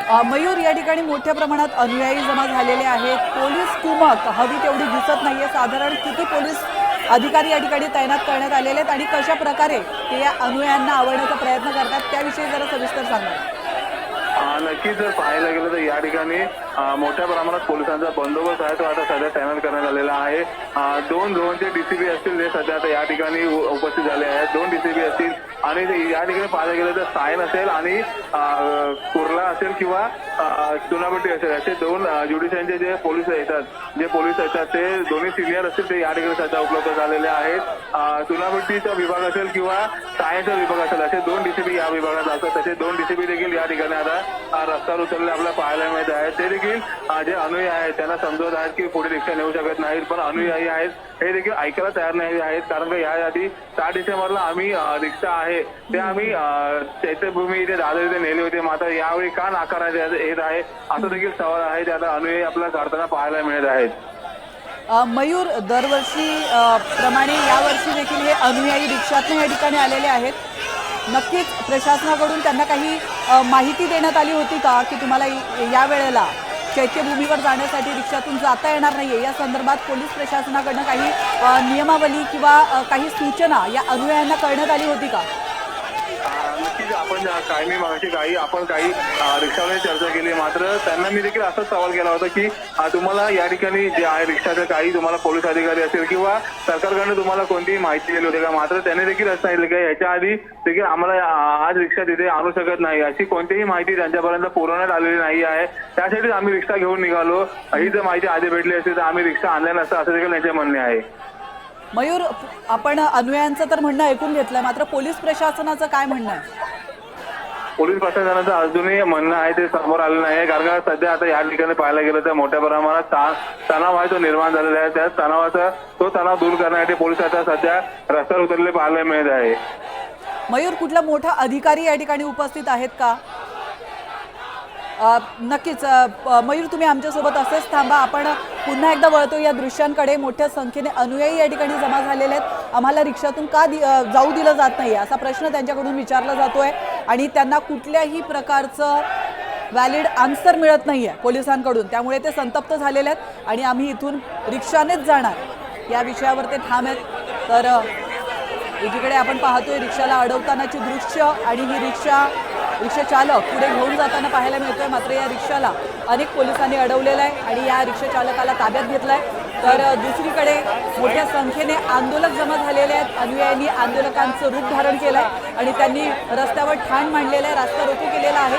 मयूर, या ठिकाणी मोठ्या प्रमाणात अनुयायी जमा झालेले आहेत। पोलीस कुमक हवी तेवढी दिसत नाहीये। साधारण किती पोलीस अधिकारी या ठिकाणी तैनात करण्यात आलेले आहेत आणि कशा प्रकारे ते या अनुयायांना आवडण्याचा प्रयत्न करतात त्याविषयी जरा सविस्तर सांगा। नक्कीच जर पाहायला गेलं तर या ठिकाणी मोठ्या प्रमाणात पोलिसांचा बंदोबस्त आहे तो आता सध्या तैनात करण्यात आलेला आहे। 2 झोनचे डीसीपी असतील ते सध्या आता या ठिकाणी उपस्थित झाले आहेत। 2 डीसीपी असतील आणि या ठिकाणी पाहायला गेलं तर सायन असेल आणि कुर्ला असेल किंवा चुनाभट्टी असेल असे 2 ज्युडिशियलचे जे पोलीस येतात ते दोन्ही सिनियर असतील ते या ठिकाणी सध्या उपलब्ध झालेले आहेत। चुनाभट्टीचा विभाग असेल किंवा सायनचा विभाग असेल असे 2 डीसीपी या विभागात असतात। तसे 2 डीसीपी देखील या ठिकाणी आता रस्त्यावर उतरलेले आपल्याला पाहायला मिळत आहेत। ते देखील जे अनुयायी आहेत त्यांना समजवत आहेत की पुढे रिक्षा नेऊ शकत नाहीत, पण अनुयायी आहेत हे देखील ऐकायला तयार नाही आहेत। कारण का याआधी 4 डिसेंबरला आम्ही रिक्षा आहे ते आम्ही चैत्यभूमी इथे दादर इथे नेले होते, मात्र यावेळी का नाकारण्यात येत आहे असं देखील सवाल आहे ते आता अनुयायी आपल्याला काढताना पाहायला मिळत आहेत। मयूर, दरवर्षी प्रमाणे यावर्षी देखील हे अनुयायी रिक्षातून या ठिकाणी आलेले आहेत। नक्कीच प्रशासनाकडून त्यांना काही माहिती देण्यात आली होती का की तुम्हाला या वेळेला चैत्यभूमीवर जाण्यासाठी रिक्षातून जाता येणार नाहीये, या संदर्भात पोलीस प्रशासनाकडून काही नियमावली किंवा काही सूचना या अनुयायांना करण्यात आली होती का? नक्कीच आपण काही रिक्षावाले चर्चा केली, मात्र त्यांना मी देखील असाच सवाल केला होता की तुम्हाला या ठिकाणी जे आहे रिक्षाचे काही तुम्हाला पोलीस अधिकारी असेल किंवा सरकारकडून तुम्हाला कोणतीही माहिती दिली होती का, मात्र त्यांनी देखील असं सांगितलं की याच्या आधी देखील आम्हाला आज रिक्षा तिथे आणू शकत नाही अशी कोणतीही माहिती त्यांच्यापर्यंत पुरवण्यात आलेली नाही आहे। त्यासाठी आम्ही रिक्षा घेऊन निघालो, ही जर माहिती आधी भेटली असती तर आम्ही रिक्षा आणल्या नसतं असं देखील त्यांचे म्हणणे आहे। मयूर, आपण अनुयायांचं तर म्हणणं ऐकून घेतलं, मात्र पोलीस प्रशासनाचं काय म्हणणं आहे? पोलीस प्रशासनाचं अजूनही म्हणणं आहे ते समोर आलेलं नाही, कारण का सध्या आता या ठिकाणी पाहायला गेलं तर मोठ्या प्रमाणात तणाव आहे तो निर्माण झालेला आहे। त्या तणाव दूर करण्यासाठी पोलीस आता सध्या रस्त्यावर उतरलेले पाहायला मिळत आहे। मयूर, कुठला मोठा अधिकारी या ठिकाणी उपस्थित आहेत का? नक्कीच मयूर, तुम्ही आमच्यासोबत असेच थांबा। आपण पुन्हा एकदा वळतो या दृश्यांकडे। मोठ्या संख्येने अनुयायी या ठिकाणी जमा झालेले आहेत। आम्हाला रिक्षातून का जाऊ दिलं जात नाही असा प्रश्न त्यांच्याकडून विचारला जातोय आणि त्यांना कुठल्याही प्रकारचं व्हॅलिड आन्सर मिळत नाहीये पोलिसांकडून, त्यामुळे ते संतप्त झालेले आहेत आणि आम्ही इथून रिक्षानेच जाणार या विषयावर ते ठाम आहेत। तर एकीकडे आपण पाहतोय रिक्षाला अडवतानाची दृश्य आणि ही रिक्षा चालक पुढे घेऊन जाताना पाहायला मिळतोय, मात्र या रिक्षाला अनेक पोलिसांनी अडवलेलं आहे आणि या रिक्षा चालकाला ताब्यात घेतलंय। तर दुसरीकडे मोठ्या संख्येने आंदोलक जमा झालेले आहेत। अनुयायांनी आंदोलकांचं रूप धारण केलंय आणि त्यांनी रस्त्यावर ठाण मांडलेलं आहे, रास्ता रोको केलेला आहे।